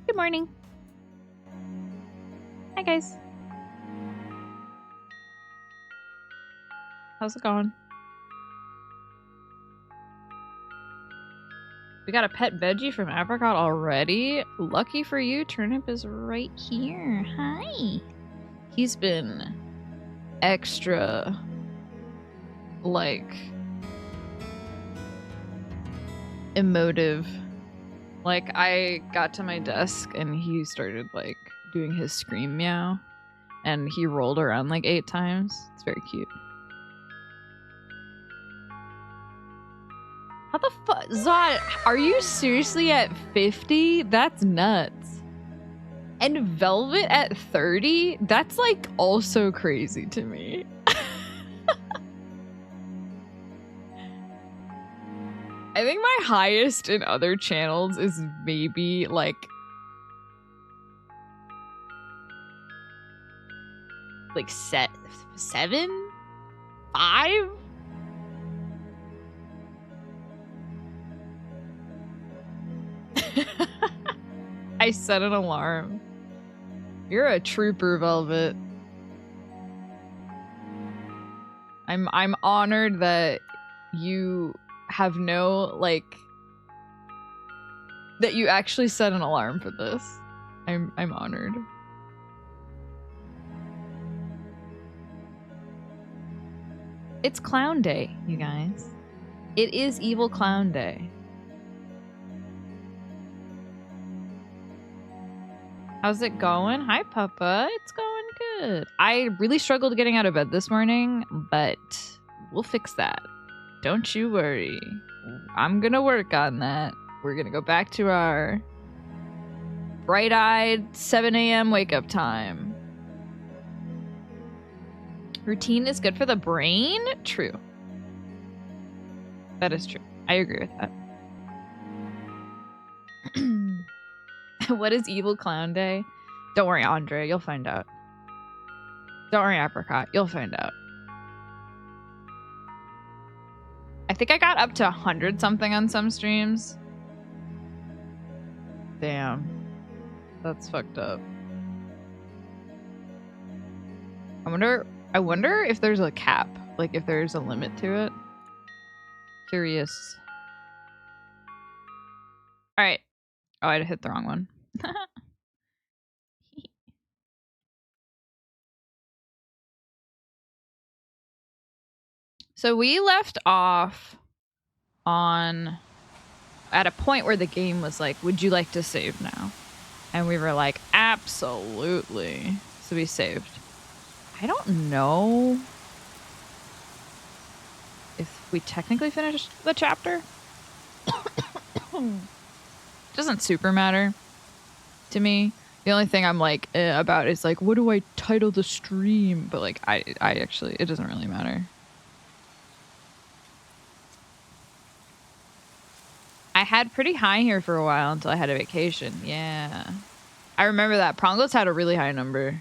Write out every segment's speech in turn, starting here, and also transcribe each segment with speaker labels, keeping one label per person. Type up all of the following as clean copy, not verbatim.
Speaker 1: Good morning. Hi, guys. How's it going? We got a pet veggie from Apricot already. Lucky for you, Turnip is right here. Hi. He's been extra, like, emotive. Like, I got to my desk and he started, like, doing his scream meow. And he rolled around, like, 8 times. It's very cute. How the fuck? Zod, are you seriously at 50? That's nuts. And Velvet at 30? That's, like, also crazy to me. I think my highest in other channels is maybe, like... 7? 5? I set an alarm. You're a trooper, Velvet. I'm honored that you have no, like, that you actually set an alarm for this. I'm honored. It's Clown Day, you guys. It is Evil Clown Day. How's it going? Hi, Papa. It's going good. I really struggled getting out of bed this morning, but we'll fix that. Don't you worry. I'm gonna work on that. We're gonna go back to our bright-eyed 7 a.m. wake-up time. Routine is good for the brain? True. That is true. I agree with that. What is Evil Clown Day? Don't worry, Andre. You'll find out. Don't worry, Apricot. You'll find out. I think I got up to 100-something on some streams. Damn. That's fucked up. I wonder if there's a cap. Like, if there's a limit to it. Curious. Alright. Oh, I hit the wrong one. So we left off at a point where the game was like, would you like to save now? And we were like, absolutely. So we saved. I don't know if we technically finished the chapter. Doesn't super matter to me. The only thing I'm like about is like, what do I title the stream? But like, I actually, it doesn't really matter. I had pretty high here for a while until I had a vacation. Yeah. I remember that. Prongos had a really high number.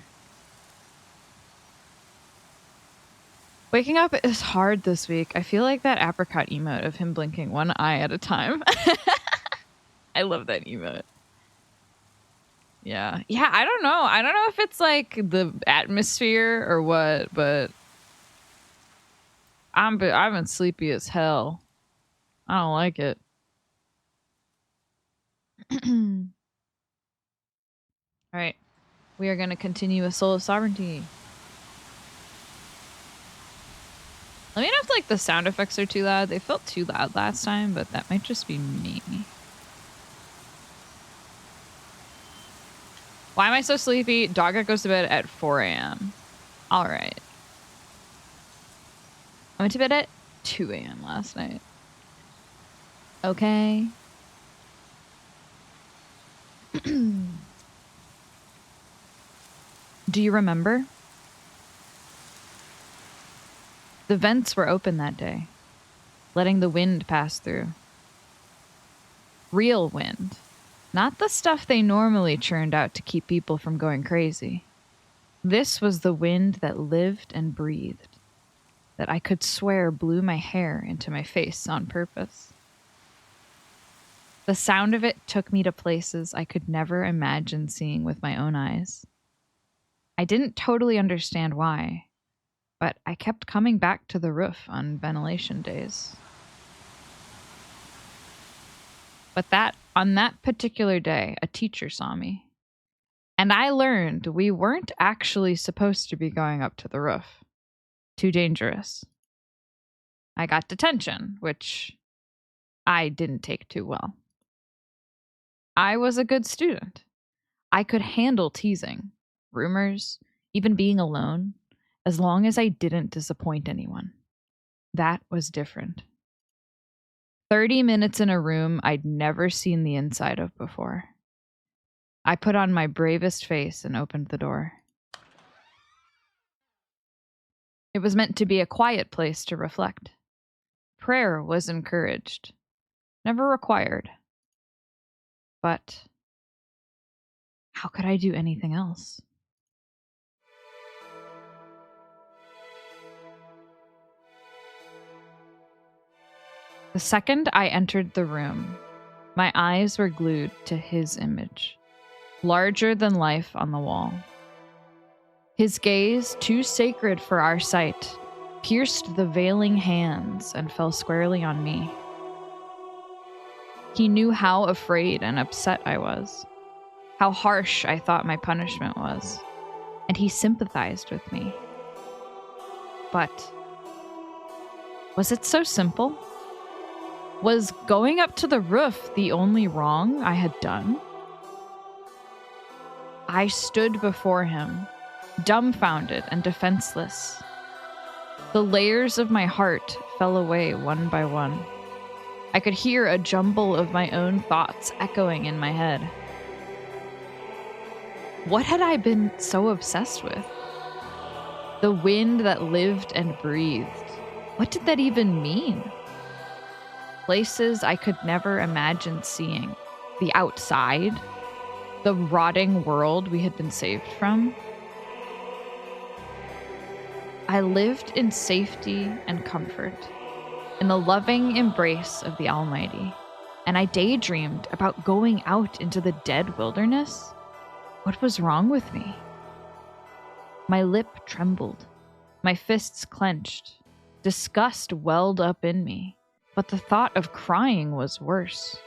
Speaker 1: Waking up is hard this week. I feel like that apricot emote of him blinking one eye at a time. I love that emote. Yeah. Yeah, I don't know. I don't know if it's like the atmosphere or what, but I've been sleepy as hell. I don't like it. All right. We are going to continue with Soul of Sovereignty. Let me know if like the sound effects are too loud. They felt too loud last time, but that might just be me. Why am I so sleepy? Dogga goes to bed at 4 a.m. All right. I went to bed at 2 a.m. last night. Okay. Do you remember? The vents were open that day, letting the wind pass through. Real wind. Not the stuff they normally churned out to keep people from going crazy. This was the wind that lived and breathed, that I could swear blew my hair into my face on purpose. The sound of it took me to places I could never imagine seeing with my own eyes. I didn't totally understand why, but I kept coming back to the roof on ventilation days. But on that particular day, a teacher saw me. And I learned we weren't actually supposed to be going up to the roof. Too dangerous. I got detention, which I didn't take too well. I was a good student. I could handle teasing, rumors, even being alone, as long as I didn't disappoint anyone. That was different. 30 minutes in a room I'd never seen the inside of before. I put on my bravest face and opened the door. It was meant to be a quiet place to reflect. Prayer was encouraged, never required. But how could I do anything else? The second I entered the room, my eyes were glued to his image, larger than life on the wall. His gaze, too sacred for our sight, pierced the veiling hands and fell squarely on me. He knew how afraid and upset I was, how harsh I thought my punishment was, and he sympathized with me. But was it so simple? Was going up to the roof the only wrong I had done? I stood before him, dumbfounded and defenseless. The layers of my heart fell away one by one. I could hear a jumble of my own thoughts echoing in my head. What had I been so obsessed with? The wind that lived and breathed. What did that even mean? Places I could never imagine seeing. The outside. The rotting world we had been saved from. I lived in safety and comfort, in the loving embrace of the Almighty, and I daydreamed about going out into the dead wilderness. What was wrong with me? My lip trembled, my fists clenched, disgust welled up in me, but the thought of crying was worse.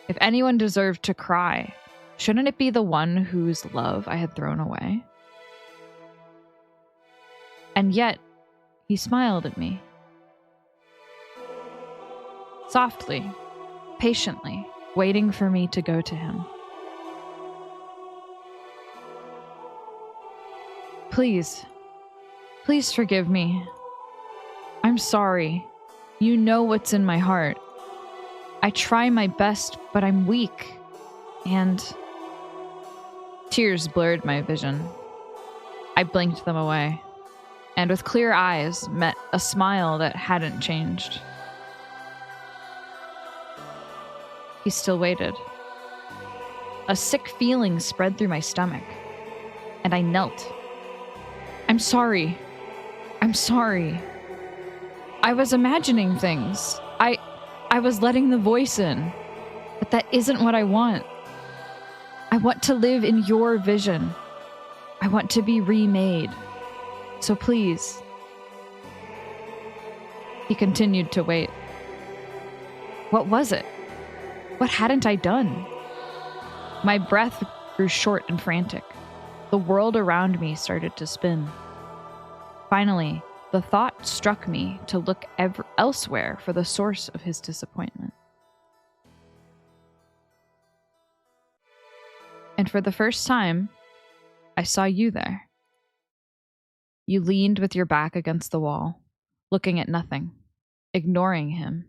Speaker 1: If anyone deserved to cry, shouldn't it be the one whose love I had thrown away? And yet, he smiled at me. Softly, patiently, waiting for me to go to him. Please forgive me. I'm sorry. You know what's in my heart. I try my best, but I'm weak. And tears blurred my vision. I blinked them away, and with clear eyes met a smile that hadn't changed. He still waited. A sick feeling spread through my stomach, and I knelt. I'm sorry. I'm sorry. I was imagining things. I was letting the voice in, but that isn't what I want. I want to live in your vision. I want to be remade. So please. He continued to wait. What was it? What hadn't I done? My breath grew short and frantic. The world around me started to spin. Finally, the thought struck me to look elsewhere for the source of his disappointment. And for the first time, I saw you there. You leaned with your back against the wall, looking at nothing, ignoring him.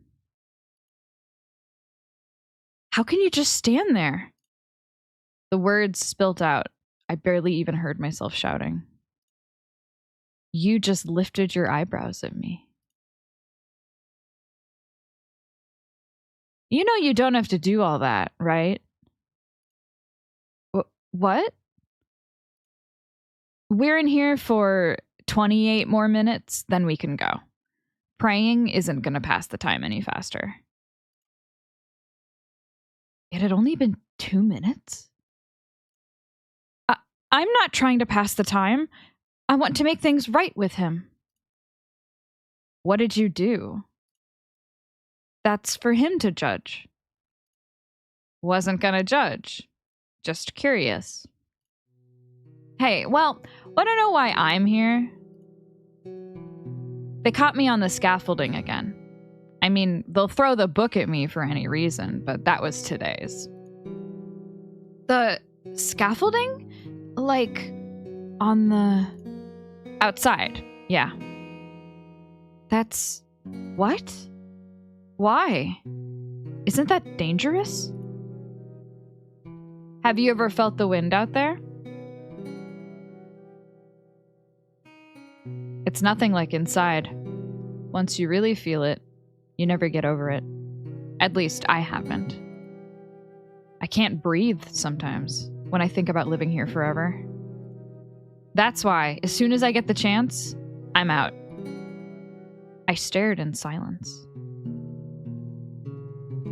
Speaker 1: How can you just stand there? The words spilt out. I barely even heard myself shouting. You just lifted your eyebrows at me. You know you don't have to do all that, right? What? We're in here for 28 more minutes, then we can go. Praying isn't going to pass the time any faster. It had only been 2 minutes? I'm not trying to pass the time. I want to make things right with him. What did you do? That's for him to judge. Wasn't gonna judge. Just curious. Hey, well, wanna know why I'm here? They caught me on the scaffolding again. I mean, they'll throw the book at me for any reason, but that was today's. The scaffolding? Like, on the outside, yeah. That's... what? Why? Isn't that dangerous? Have you ever felt the wind out there? It's nothing like inside. Once you really feel it, you never get over it. At least I haven't. I can't breathe sometimes when I think about living here forever. That's why, as soon as I get the chance, I'm out. I stared in silence.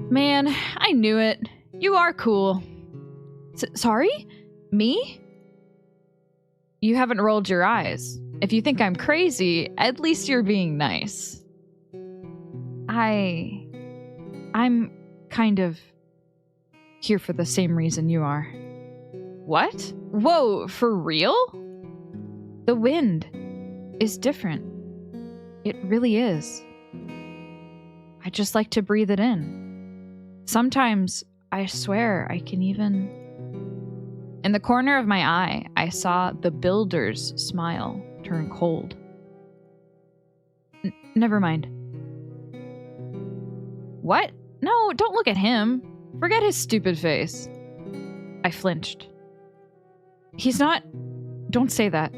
Speaker 1: Man, I knew it. You are cool. Sorry? Me? You haven't rolled your eyes. If you think I'm crazy, at least you're being nice. I'm kind of here for the same reason you are. What? Whoa, for real? The wind is different. It really is. I just like to breathe it in. Sometimes I swear I can even... In the corner of my eye, I saw the builder's smile turn cold. Never mind. What? No, don't look at him. Forget his stupid face. I flinched. He's not... Don't say that.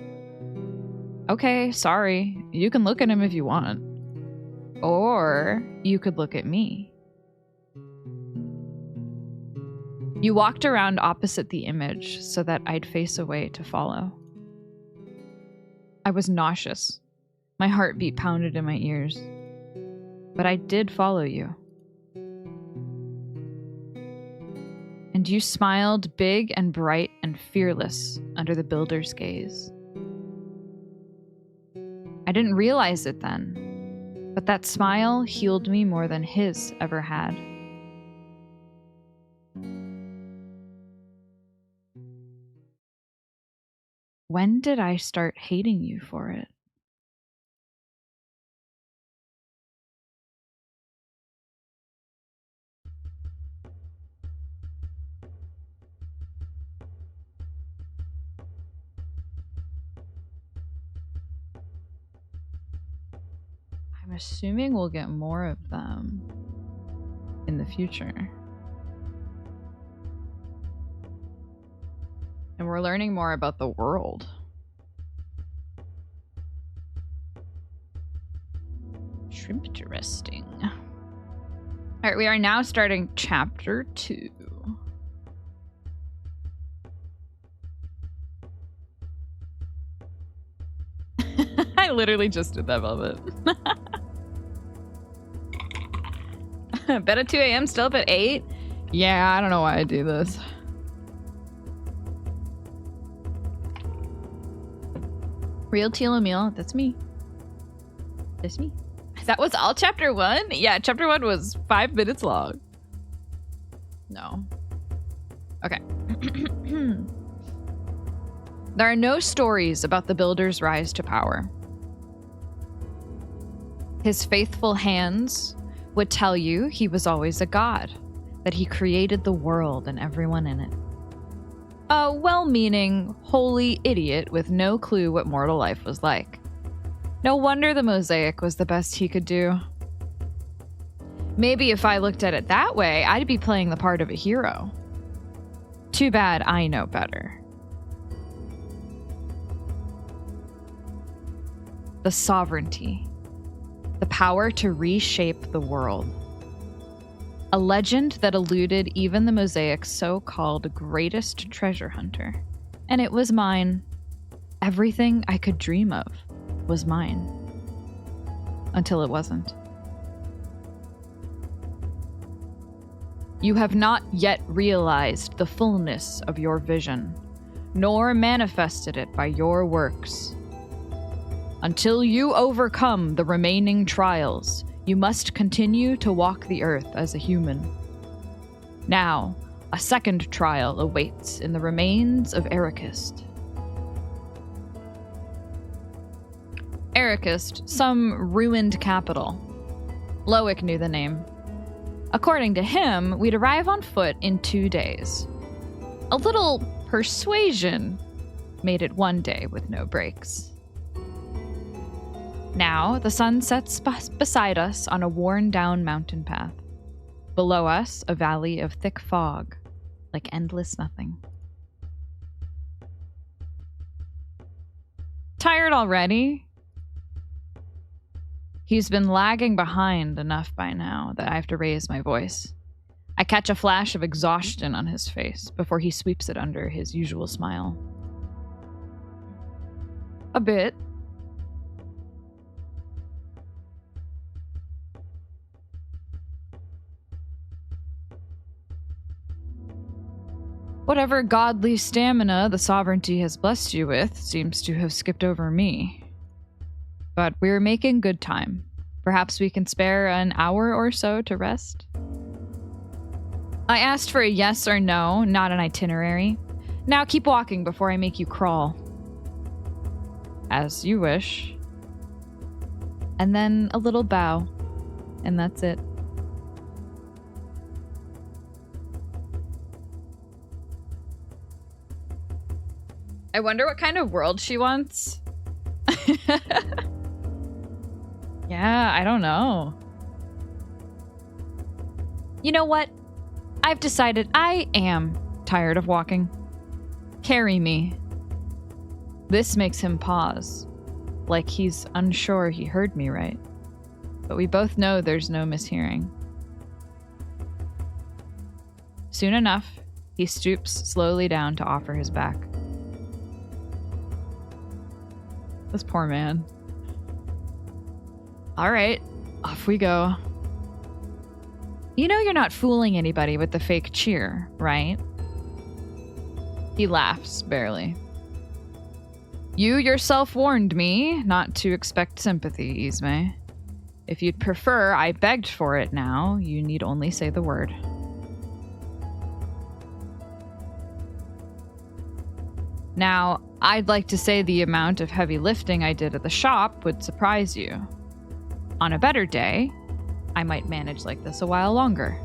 Speaker 1: Okay, sorry. You can look at him if you want. Or you could look at me. You walked around opposite the image so that I'd face away to follow. I was nauseous. My heartbeat pounded in my ears. But I did follow you. And you smiled big and bright and fearless under the builder's gaze. I didn't realize it then, but that smile healed me more than his ever had. When did I start hating you for it? I'm assuming we'll get more of them in the future. And we're learning more about the world. Interesting. All right, we are now starting chapter 2. I literally just did that, Velvet. Bed at 2 a.m., still up at 8? Yeah, I don't know why I do this. Real Teal Meal, that's me. That's me. That was all chapter 1? Yeah, chapter 1 was 5 minutes long. No. Okay. There are no stories about the builder's rise to power. His faithful hands would tell you he was always a god, that he created the world and everyone in it. A well-meaning, holy idiot with no clue what mortal life was like. No wonder the mosaic was the best he could do. Maybe if I looked at it that way, I'd be playing the part of a hero. Too bad I know better. The sovereignty. The power to reshape the world. A legend that eluded even the mosaic's so-called greatest treasure hunter. And it was mine. Everything I could dream of was mine. Until it wasn't. You have not yet realized the fullness of your vision, nor manifested it by your works. Until you overcome the remaining trials, you must continue to walk the earth as a human. Now, a second trial awaits in the remains of Ericist. Ericist, some ruined capital. Loic knew the name. According to him, we'd arrive on foot in 2 days. A little persuasion made it 1 day with no breaks. Now, the sun sets beside us on a worn-down mountain path. Below us, a valley of thick fog, like endless nothing. Tired already? He's been lagging behind enough by now that I have to raise my voice. I catch a flash of exhaustion on his face before he sweeps it under his usual smile. A bit. Whatever godly stamina the sovereignty has blessed you with seems to have skipped over me. But we're making good time. Perhaps we can spare an hour or so to rest? I asked for a yes or no, not an itinerary. Now keep walking before I make you crawl. As you wish. And then a little bow. And that's it. I wonder what kind of world she wants. Yeah, I don't know. You know what? I've decided I am tired of walking. Carry me. This makes him pause, like he's unsure he heard me right. But we both know there's no mishearing. Soon enough, he stoops slowly down to offer his back. This poor man. All right, off we go. You know you're not fooling anybody with the fake cheer, right? He laughs, barely. You yourself warned me not to expect sympathy, Ismay. If you'd prefer I begged for it now, you need only say the word. Now, I'd like to say the amount of heavy lifting I did at the shop would surprise you. On a better day, I might manage like this a while longer.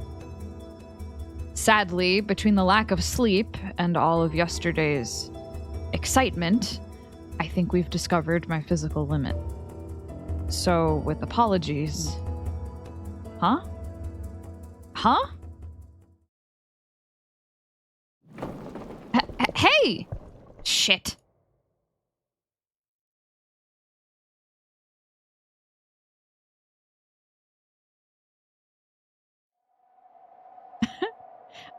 Speaker 1: Sadly, between the lack of sleep and all of yesterday's excitement, I think we've discovered my physical limit. So, with apologies... Huh? Huh? Hey! Shit.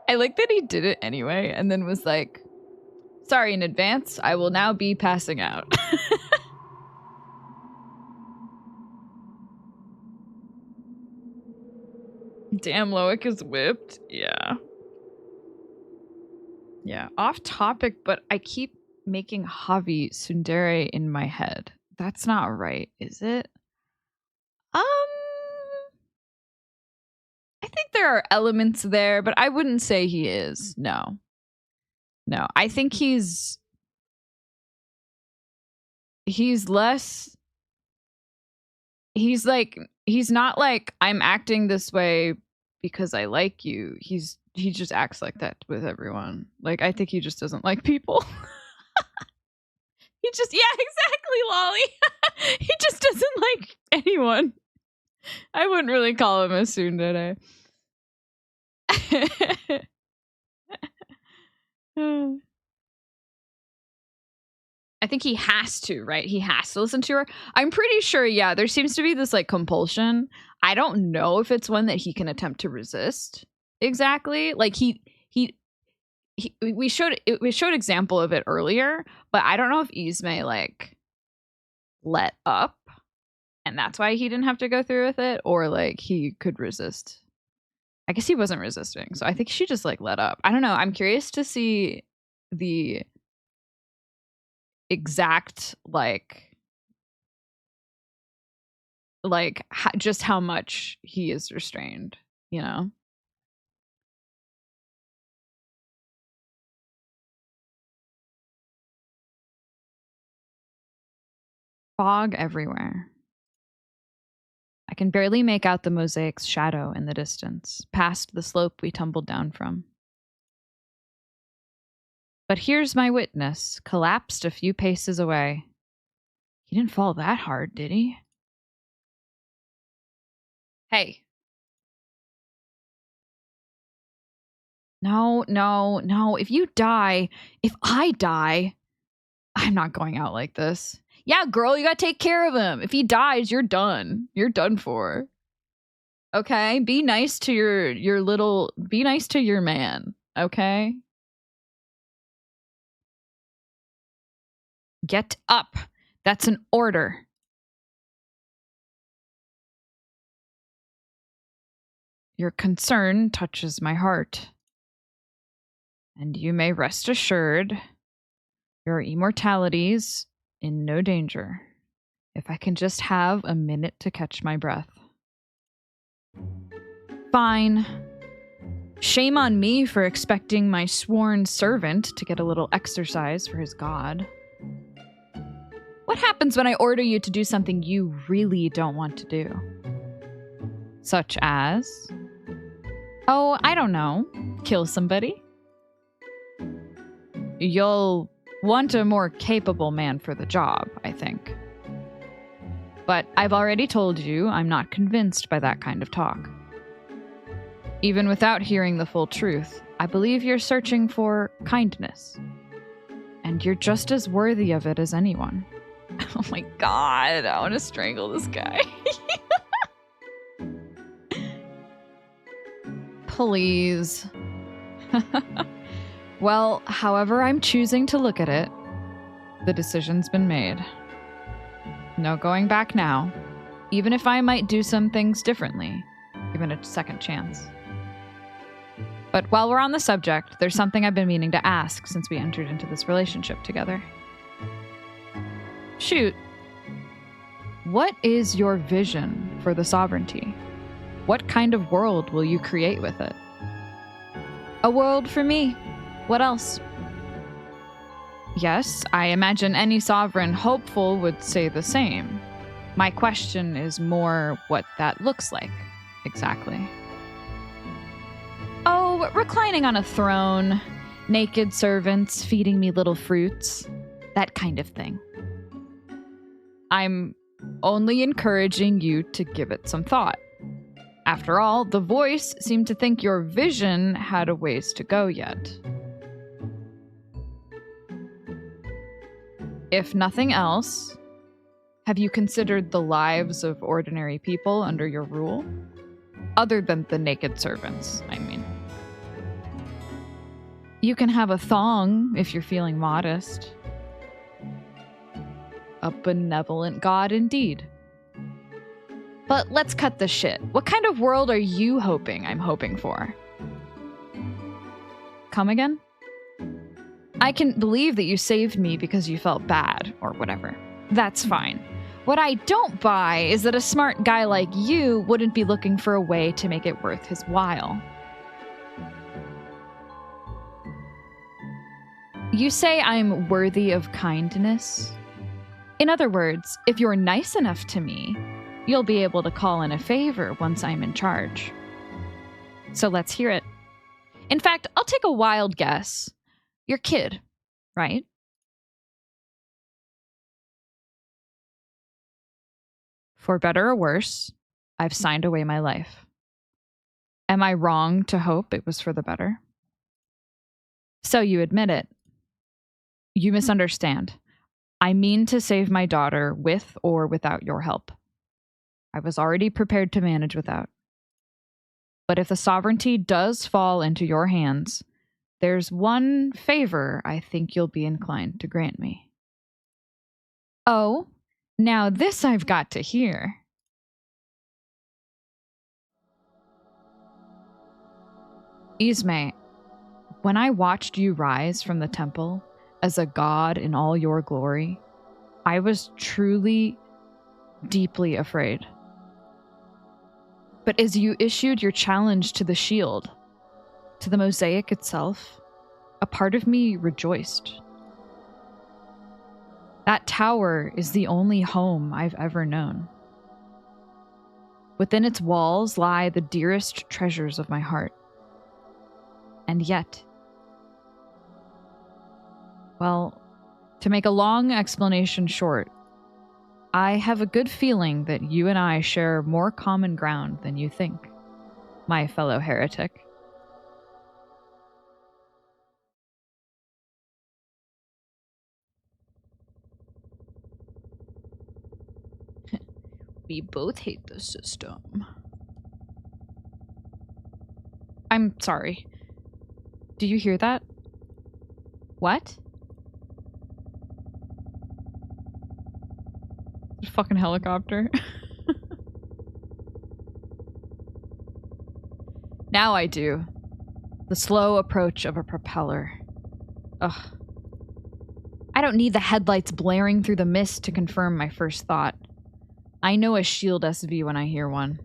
Speaker 1: I like that he did it anyway and then was like, sorry in advance, I will now be passing out. Damn, Loic is whipped. Yeah. Yeah, off topic, but I keep making Javi Tsundere in my head. That's not right, is it? I think there are elements there, but I wouldn't say he is. No. No, I think he's less... He's not like, I'm acting this way because I like you. He just acts like that with everyone. Like, I think he just doesn't like people. He just, yeah, exactly, Lolly. He just doesn't like anyone. I wouldn't really call him a tsundere. I think he has to, right? He has to listen to her. I'm pretty sure, yeah, there seems to be this like compulsion. I don't know if it's one that he can attempt to resist exactly. Like we showed example of it earlier, but I don't know if Ismay like let up and that's why he didn't have to go through with it, or like he could resist. I guess he wasn't resisting. So I think she just like let up. I don't know. I'm curious to see the exact just how much he is restrained, you know? Fog everywhere. I can barely make out the mosaic's shadow in the distance, past the slope we tumbled down from. But here's my witness, collapsed a few paces away. He didn't fall that hard, did he? Hey. No, no, no. If I die, I'm not going out like this. Yeah, girl, you gotta take care of him. If he dies, you're done. You're done for. Okay? Be nice to be nice to your man. Okay? Get up. That's an order. Your concern touches my heart. And you may rest assured your immortality's in no danger. If I can just have a minute to catch my breath. Fine. Shame on me for expecting my sworn servant to get a little exercise for his god. What happens when I order you to do something you really don't want to do? Such as? Oh, I don't know. Kill somebody? You'll want a more capable man for the job, I think. But I've already told you I'm not convinced by that kind of talk. Even without hearing the full truth, I believe you're searching for kindness. And you're just as worthy of it as anyone. Oh my god, I want to strangle this guy. Please. Well, however I'm choosing to look at it, the decision's been made. No going back now, even if I might do some things differently, given a second chance. But while we're on the subject, there's something I've been meaning to ask since we entered into this relationship together. Shoot. What is your vision for the sovereignty? What kind of world will you create with it? A world for me. What else? Yes, I imagine any sovereign hopeful would say the same. My question is more what that looks like, exactly. Oh, reclining on a throne, naked servants feeding me little fruits, that kind of thing. I'm only encouraging you to give it some thought. After all, the voice seemed to think your vision had a ways to go yet. If nothing else, have you considered the lives of ordinary people under your rule? Other than the naked servants, I mean. You can have a thong if you're feeling modest. A benevolent god indeed. But let's cut the shit. What kind of world are you hoping I'm hoping for? Come again? I can believe that you saved me because you felt bad, or whatever. That's fine. What I don't buy is that a smart guy like you wouldn't be looking for a way to make it worth his while. You say I'm worthy of kindness? In other words, if you're nice enough to me, you'll be able to call in a favor once I'm in charge. So let's hear it. In fact, I'll take a wild guess. Your kid, right? For better or worse, I've signed away my life. Am I wrong to hope it was for the better? So you admit it. You misunderstand. I mean to save my daughter with or without your help. I was already prepared to manage without. But if the sovereignty does fall into your hands, there's one favor I think you'll be inclined to grant me. Oh, now this I've got to hear. Ismay, when I watched you rise from the temple as a god in all your glory, I was truly, deeply afraid. But as you issued your challenge to the shield, to the mosaic itself, a part of me rejoiced. That tower is the only home I've ever known. Within its walls lie the dearest treasures of my heart. And yet, well, to make a long explanation short, I have a good feeling that you and I share more common ground than you think, my fellow heretic. We both hate the system. I'm sorry. Do you hear that? What? A fucking helicopter. Now I do. The slow approach of a propeller. Ugh. I don't need the headlights blaring through the mist to confirm my first thought. I know a shield SV when I hear one.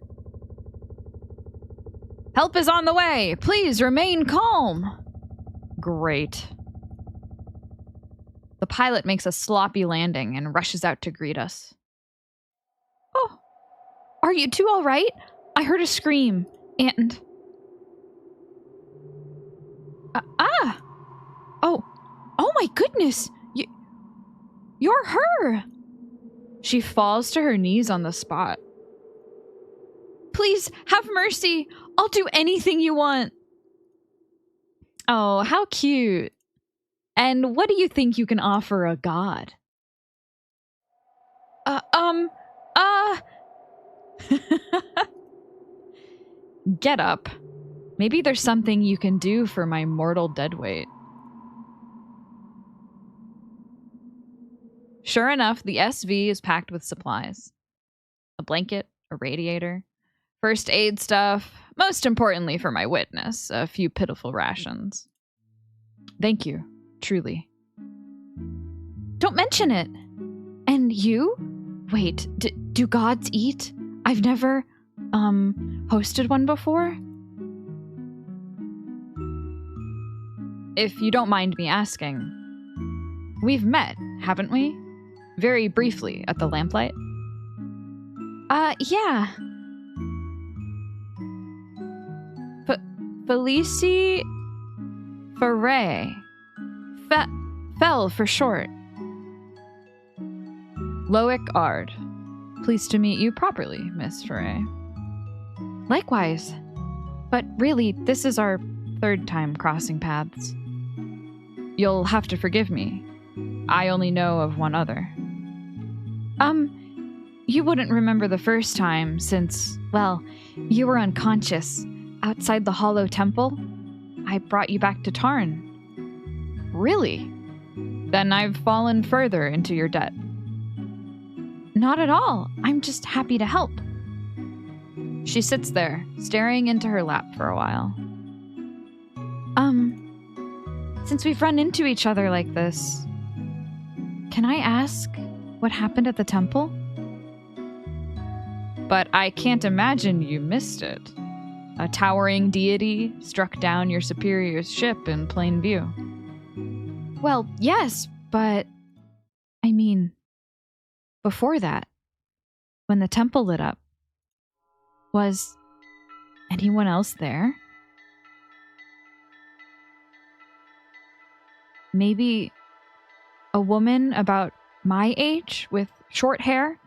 Speaker 1: Help is on the way! Please remain calm! Great. The pilot makes a sloppy landing and rushes out to greet us. Oh, are you two all right? I heard a scream, and... Oh my goodness! You're her! She falls to her knees on the spot. Please, have mercy! I'll do anything you want! Oh, how cute. And what do you think you can offer a god? Get up. Maybe there's something you can do for my mortal deadweight. Sure enough, the SV is packed with supplies. A blanket, a radiator, first aid stuff, most importantly for my witness, a few pitiful rations. Thank you, truly. Don't mention it. And you? Wait, do gods eat? I've never, hosted one before? If you don't mind me asking, we've met, haven't we? Very briefly at the lamplight. Yeah. Felici Ferre. Fell for short. Loic Ard. Pleased to meet you properly, Miss Ferre. Likewise. But really, this is our third time crossing paths. You'll have to forgive me. I only know of one other. You wouldn't remember the first time since, well, you were unconscious outside the Hollow Temple. I brought you back to Tarn. Really? Then I've fallen further into your debt. Not at all. I'm just happy to help. She sits there, staring into her lap for a while. Since we've run into each other like this, can I ask what happened at the temple? But I can't imagine you missed it. A towering deity struck down your superior's ship in plain view. Well, yes, but... I mean, before that, when the temple lit up, was anyone else there? Maybe a woman about my age with short hair?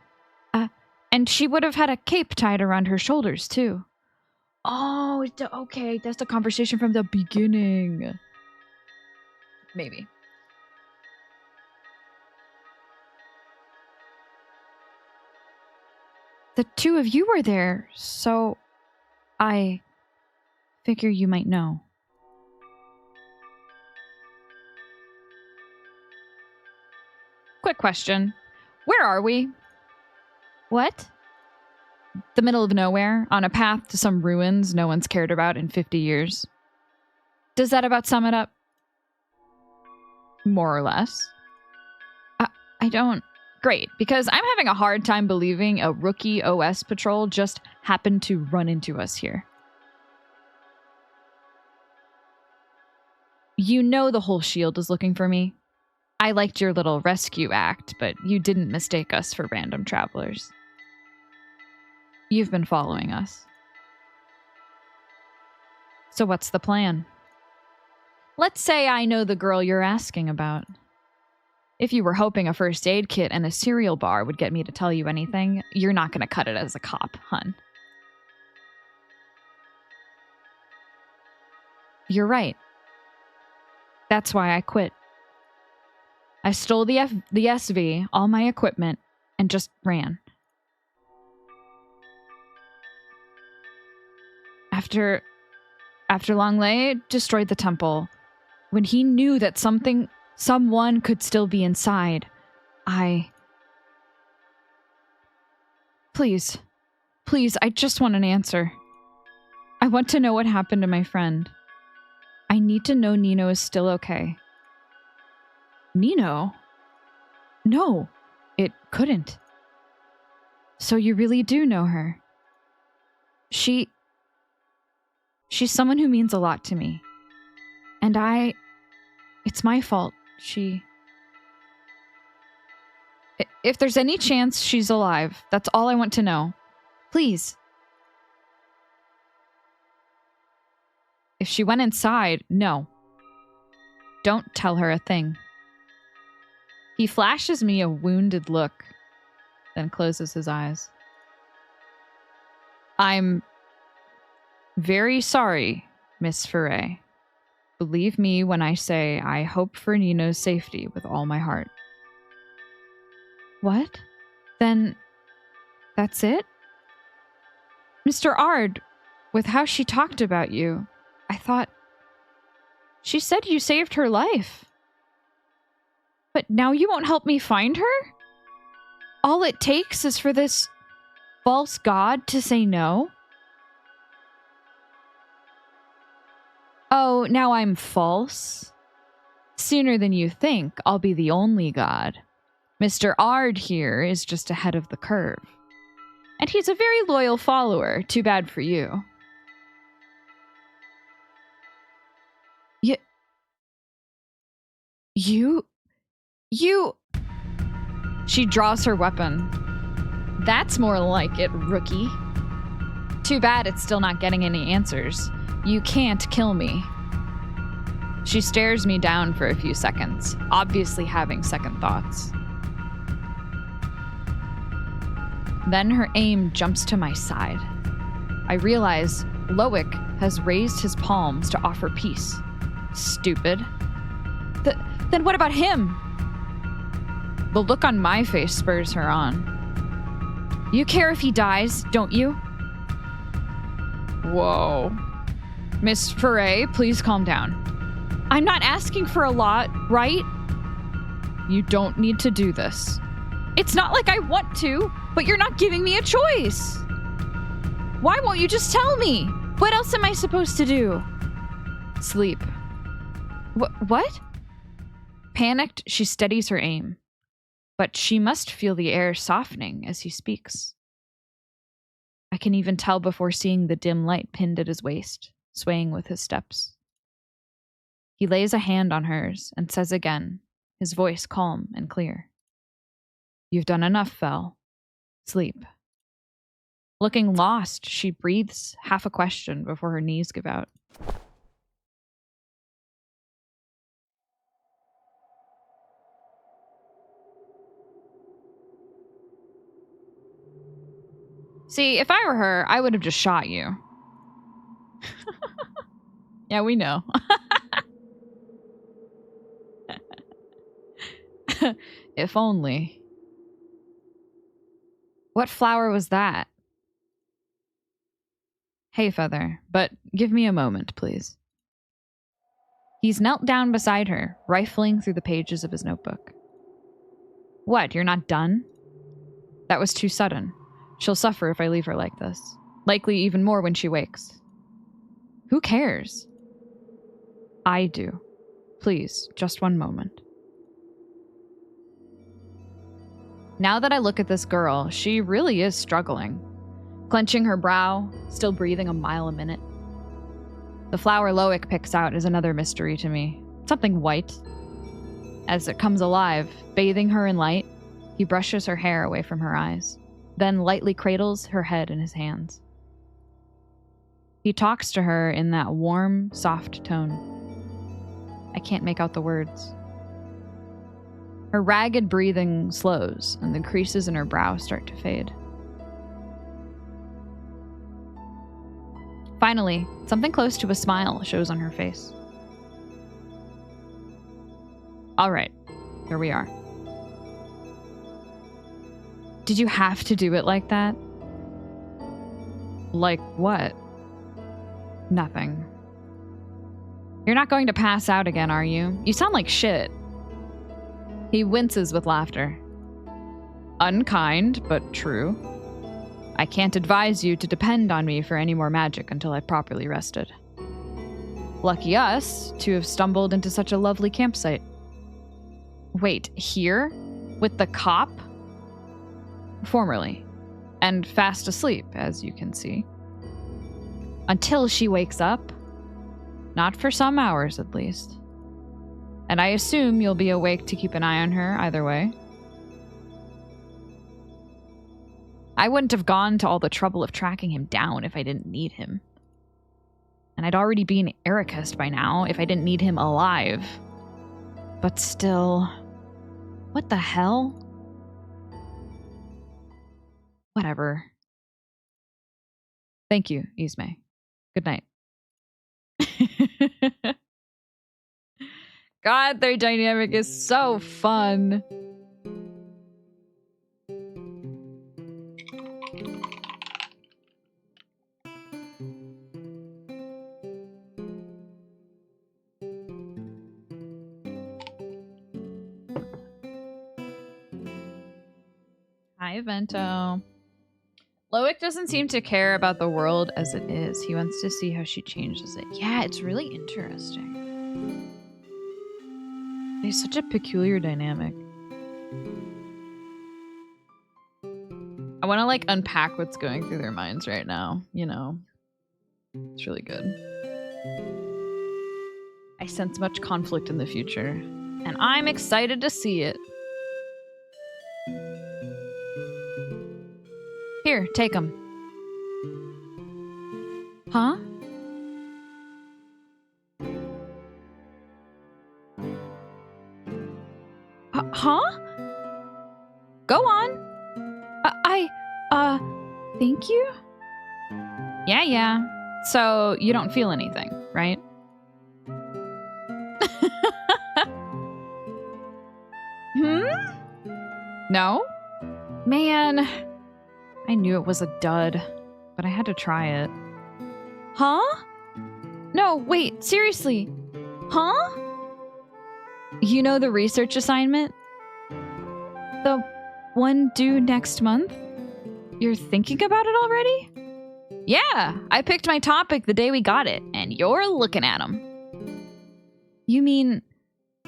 Speaker 1: And she would have had a cape tied around her shoulders, too. Oh, okay, that's the conversation from the beginning. Maybe. The two of you were there, so I figure you might know. Quick question. Where are we? What? The middle of nowhere, on a path to some ruins no one's cared about in 50 years. Does that about sum it up? More or less. I don't... Great, because I'm having a hard time believing a rookie OS patrol just happened to run into us here. You know the whole shield is looking for me. I liked your little rescue act, but you didn't mistake us for random travelers. You've been following us. So what's the plan? Let's say I know the girl you're asking about. If you were hoping a first aid kit and a cereal bar would get me to tell you anything, you're not going to cut it as a cop, hun. You're right. That's why I quit. I stole the SV, all my equipment, and just ran. After Langley destroyed the temple, when he knew that someone could still be inside, Please, I just want an answer. I want to know what happened to my friend. I need to know Nino is still okay. Nino? No, it couldn't. So you really do know her. She's someone who means a lot to me. And it's my fault. If there's any chance she's alive, that's all I want to know. Please. If she went inside, no. Don't tell her a thing. He flashes me a wounded look, then closes his eyes. I'm very sorry, Miss Foray. Believe me when I say I hope for Nino's safety with all my heart. What? Then that's it? Mr. Ard, with how she talked about you, I thought... She said you saved her life. But now you won't help me find her? All it takes is for this false god to say no? Oh, now I'm false? Sooner than you think, I'll be the only god. Mr. Ard here is just ahead of the curve. And he's a very loyal follower. Too bad for you. You... She draws her weapon. That's more like it, rookie. Too bad it's still not getting any answers. You can't kill me. She stares me down for a few seconds, obviously having second thoughts. Then her aim jumps to my side. I realize Loic has raised his palms to offer peace. Stupid. Then what about him? The look on my face spurs her on. You care if he dies, don't you? Whoa. Miss Foray, please calm down. I'm not asking for a lot, right? You don't need to do this. It's not like I want to, but you're not giving me a choice. Why won't you just tell me? What else am I supposed to do? Sleep. What? Panicked, she steadies her aim. But she must feel the air softening as he speaks. I can even tell before seeing the dim light pinned at his waist, swaying with his steps. He lays a hand on hers and says again, his voice calm and clear. You've done enough, Fel. Sleep. Looking lost, she breathes half a question before her knees give out. See, if I were her, I would have just shot you. Yeah, we know. If only. What flower was that? Hey, Feather, but give me a moment, please. He's knelt down beside her, rifling through the pages of his notebook. What, you're not done? That was too sudden. She'll suffer if I leave her like this. Likely even more when she wakes. Who cares? I do. Please, just one moment. Now that I look at this girl, she really is struggling. Clenching her brow, still breathing a mile a minute. The flower Loic picks out is another mystery to me. Something white. As it comes alive, bathing her in light, he brushes her hair away from her eyes, then lightly cradles her head in his hands. He talks to her in that warm, soft tone. I can't make out the words. Her ragged breathing slows, and the creases in her brow start to fade. Finally, something close to a smile shows on her face. All right, here we are. Did you have to do it like that? Like what? Nothing. You're not going to pass out again, are you? You sound like shit. He winces with laughter. Unkind, but true. I can't advise you to depend on me for any more magic until I've properly rested. Lucky us to have stumbled into such a lovely campsite. Wait, here? With the cop? Formerly. And fast asleep, as you can see. Until she wakes up. Not for some hours, at least. And I assume you'll be awake to keep an eye on her either way. I wouldn't have gone to all the trouble of tracking him down if I didn't need him. And I'd already be an Ericist by now if I didn't need him alive. But still... What the hell? Whatever. Thank you, Ismay. Good night. God, their dynamic is so fun. Hi, Vento. Loic doesn't seem to care about the world as it is. He wants to see how she changes it. Yeah, it's really interesting. It's such a peculiar dynamic. I want to like unpack what's going through their minds right now, you know. It's really good. I sense much conflict in the future, and I'm excited to see it. Here, take them. Huh? Huh? Go on. Thank you? Yeah. So, you don't feel anything, right? No? Man, I knew it was a dud, but I had to try it. Huh? No, wait, seriously. Huh? You know the research assignment? The one due next month? You're thinking about it already? Yeah, I picked my topic the day we got it, and you're looking at them. You mean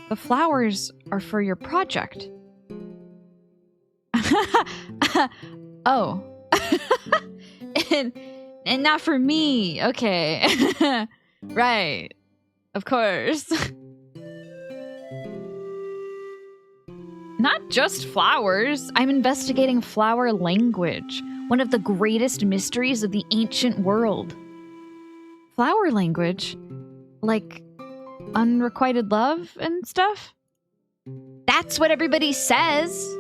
Speaker 1: the flowers are for your project? Oh. and not for me. Okay. Right. Of course. Not just flowers. I'm investigating flower language, one of the greatest mysteries of the ancient world. Flower language? Like unrequited love and stuff? That's what everybody says.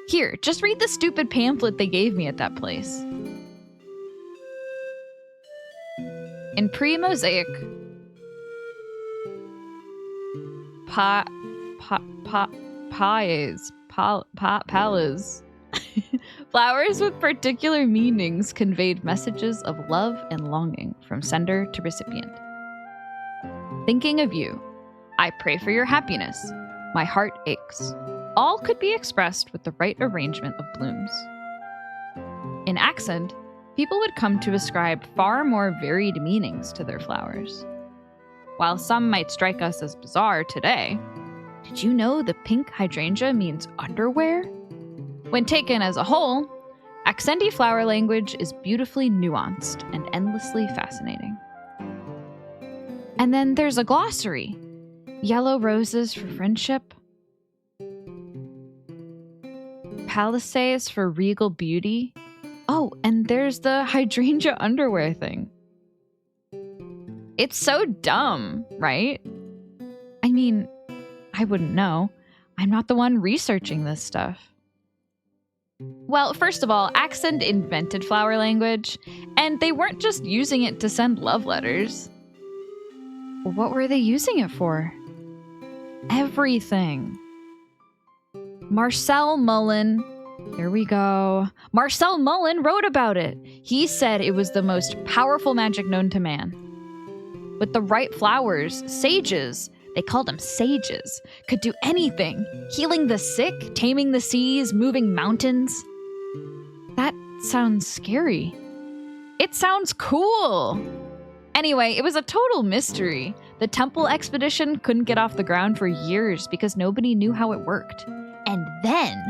Speaker 1: Here, just read the stupid pamphlet they gave me at that place. In pre-Mosaic, flowers with particular meanings conveyed messages of love and longing from sender to recipient. Thinking of you, I pray for your happiness. My heart aches. All could be expressed with the right arrangement of blooms. In accent, people would come to ascribe far more varied meanings to their flowers. While some might strike us as bizarre today, did you know the pink hydrangea means underwear? When taken as a whole, Aksendi flower language is beautifully nuanced and endlessly fascinating. And then there's a glossary. Yellow roses for friendship. Palisades for regal beauty. Oh, and there's the hydrangea underwear thing. It's so dumb, right? I mean, I wouldn't know. I'm not the one researching this stuff. Well, first of all, Accent invented flower language, and they weren't just using it to send love letters. What were they using it for? Everything. Marcel Mullen, here we go. Marcel Mullen wrote about it. He said it was the most powerful magic known to man. With the right flowers, sages, they called them sages, could do anything. Healing the sick, taming the seas, moving mountains. That sounds scary. It sounds cool. Anyway, it was a total mystery. The temple expedition couldn't get off the ground for years because nobody knew how it worked. And then,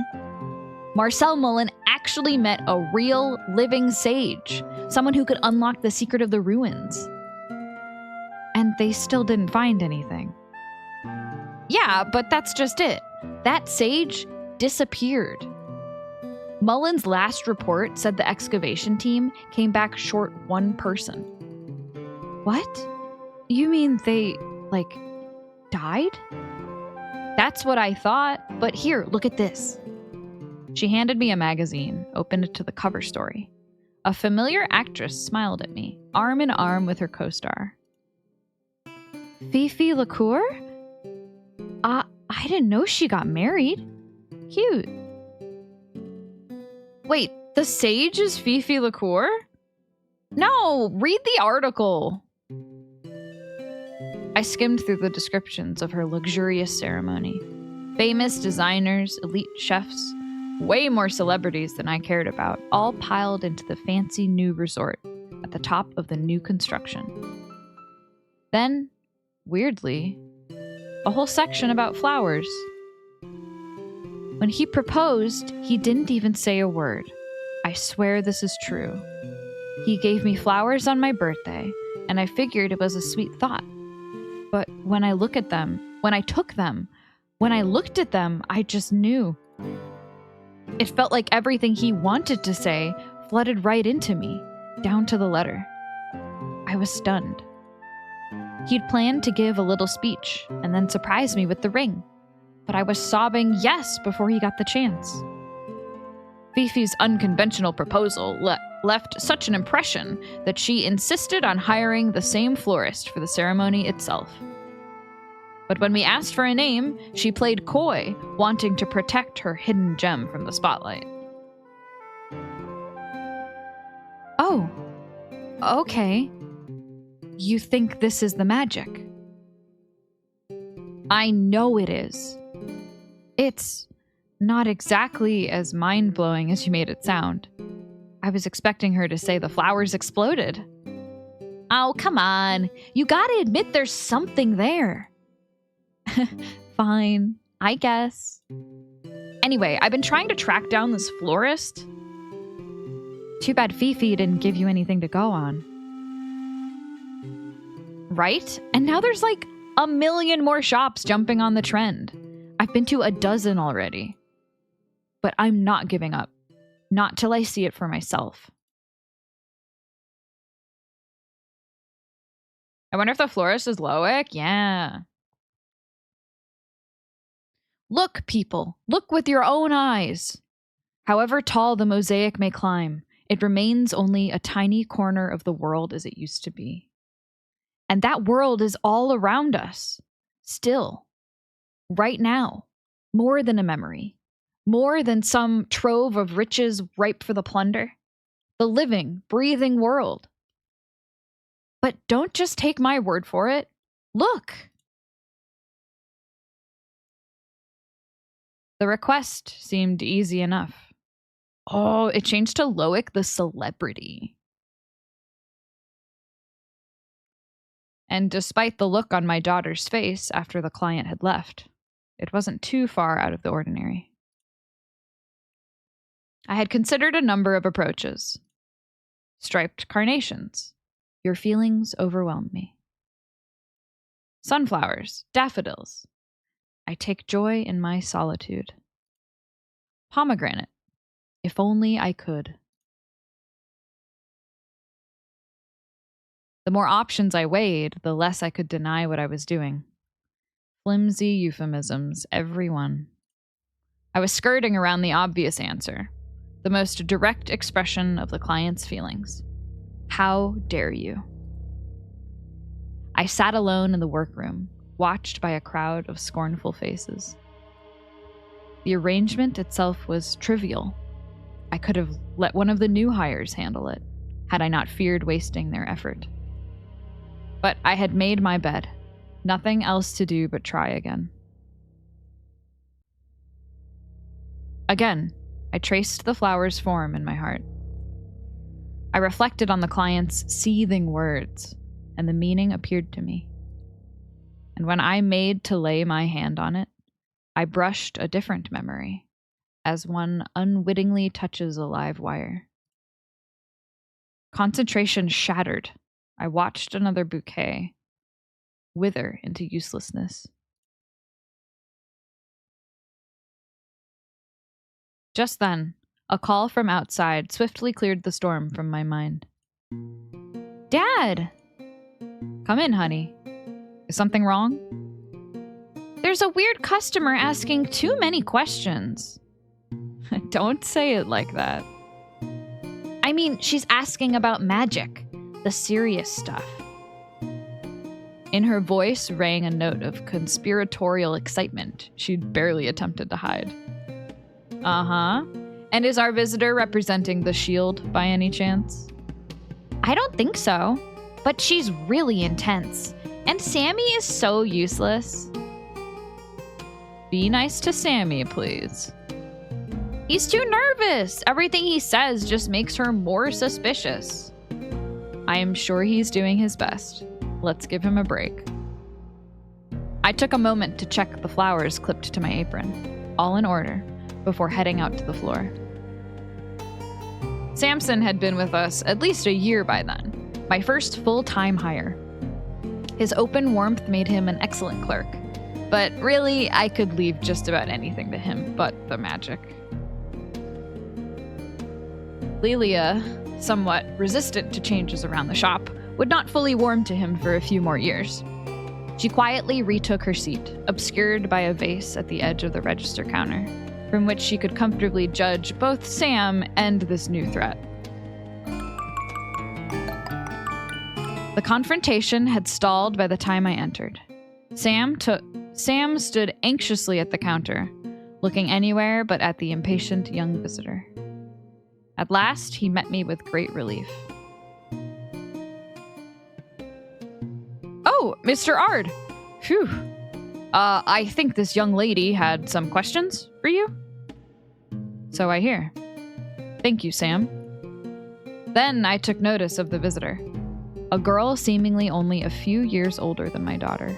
Speaker 1: Marcel Mullen actually met a real living sage, someone who could unlock the secret of the ruins. And they still didn't find anything. Yeah, but that's just it. That sage disappeared. Mullen's last report said the excavation team came back short one person. What? You mean they, died? That's what I thought, but here, look at this. She handed me a magazine, opened it to the cover story. A familiar actress smiled at me, arm in arm with her co-star. Fifi Lacour? I didn't know she got married. Cute. Wait, the sage is Fifi Lacour? No, read the article. I skimmed through the descriptions of her luxurious ceremony. Famous designers, elite chefs, way more celebrities than I cared about, all piled into the fancy new resort at the top of the new construction. Then, weirdly, a whole section about flowers. When he proposed, he didn't even say a word. I swear this is true. He gave me flowers on my birthday, and I figured it was a sweet thought. But when I look at them, when I took them, when I looked at them, I just knew. It felt like everything he wanted to say flooded right into me, down to the letter. I was stunned. He'd planned to give a little speech and then surprise me with the ring, but I was sobbing yes before he got the chance. Fifi's unconventional proposal left such an impression that she insisted on hiring the same florist for the ceremony itself. But when we asked for a name, she played coy, wanting to protect her hidden gem from the spotlight. Oh, okay. You think this is the magic? I know it is. It's not exactly as mind-blowing as you made it sound. I was expecting her to say the flowers exploded. Oh, come on. You gotta admit there's something there. Fine, I guess. Anyway, I've been trying to track down this florist. Too bad Fifi didn't give you anything to go on. Right? And now there's like a million more shops jumping on the trend. I've been to a dozen already. But I'm not giving up. Not till I see it for myself. I wonder if the florist is Loic? Yeah. Look, people. Look with your own eyes. However tall the mosaic may climb, it remains only a tiny corner of the world as it used to be. And that world is all around us. Still. Right now. More than a memory. More than some trove of riches ripe for the plunder. The living, breathing world. But don't just take my word for it. Look. The request seemed easy enough. Oh, it changed to Loic the celebrity. And despite the look on my daughter's face after the client had left, it wasn't too far out of the ordinary. I had considered a number of approaches. Striped carnations. Your feelings overwhelm me. Sunflowers, daffodils. I take joy in my solitude. Pomegranate. If only I could. The more options I weighed, the less I could deny what I was doing. Flimsy euphemisms, every one. I was skirting around the obvious answer, the most direct expression of the client's feelings. How dare you? I sat alone in the workroom, watched by a crowd of scornful faces. The arrangement itself was trivial. I could have let one of the new hires handle it, had I not feared wasting their effort. But I had made my bed. Nothing else to do but try again. Again, I traced the flower's form in my heart. I reflected on the client's seething words, and the meaning appeared to me. And when I made to lay my hand on it, I brushed a different memory, as one unwittingly touches a live wire. Concentration shattered. I watched another bouquet wither into uselessness. Just then, a call from outside swiftly cleared the storm from my mind. Dad! Come in, honey. Is something wrong? There's a weird customer asking too many questions. Don't say it like that. I mean, she's asking about magic, the serious stuff. In her voice rang a note of conspiratorial excitement she'd barely attempted to hide. Uh-huh. And is our visitor representing the shield by any chance? I don't think so, but she's really intense. And Sammy is so useless. Be nice to Sammy, please. He's too nervous. Everything he says just makes her more suspicious. I am sure he's doing his best. Let's give him a break. I took a moment to check the flowers clipped to my apron, all in order, before heading out to the floor. Samson had been with us at least a year by then, my first full-time hire. His open warmth made him an excellent clerk, but really, I could leave just about anything to him but the magic. Lelia, somewhat resistant to changes around the shop, would not fully warm to him for a few more years. She quietly retook her seat, obscured by a vase at the edge of the register counter, from which she could comfortably judge both Sam and this new threat. The confrontation had stalled by the time I entered. Sam stood anxiously at the counter, looking anywhere but at the impatient young visitor. At last, he met me with great relief. Oh, Mr. Ard! Phew. I think this young lady had some questions for you? So I hear. Thank you, Sam. Then I took notice of the visitor. A girl seemingly only a few years older than my daughter.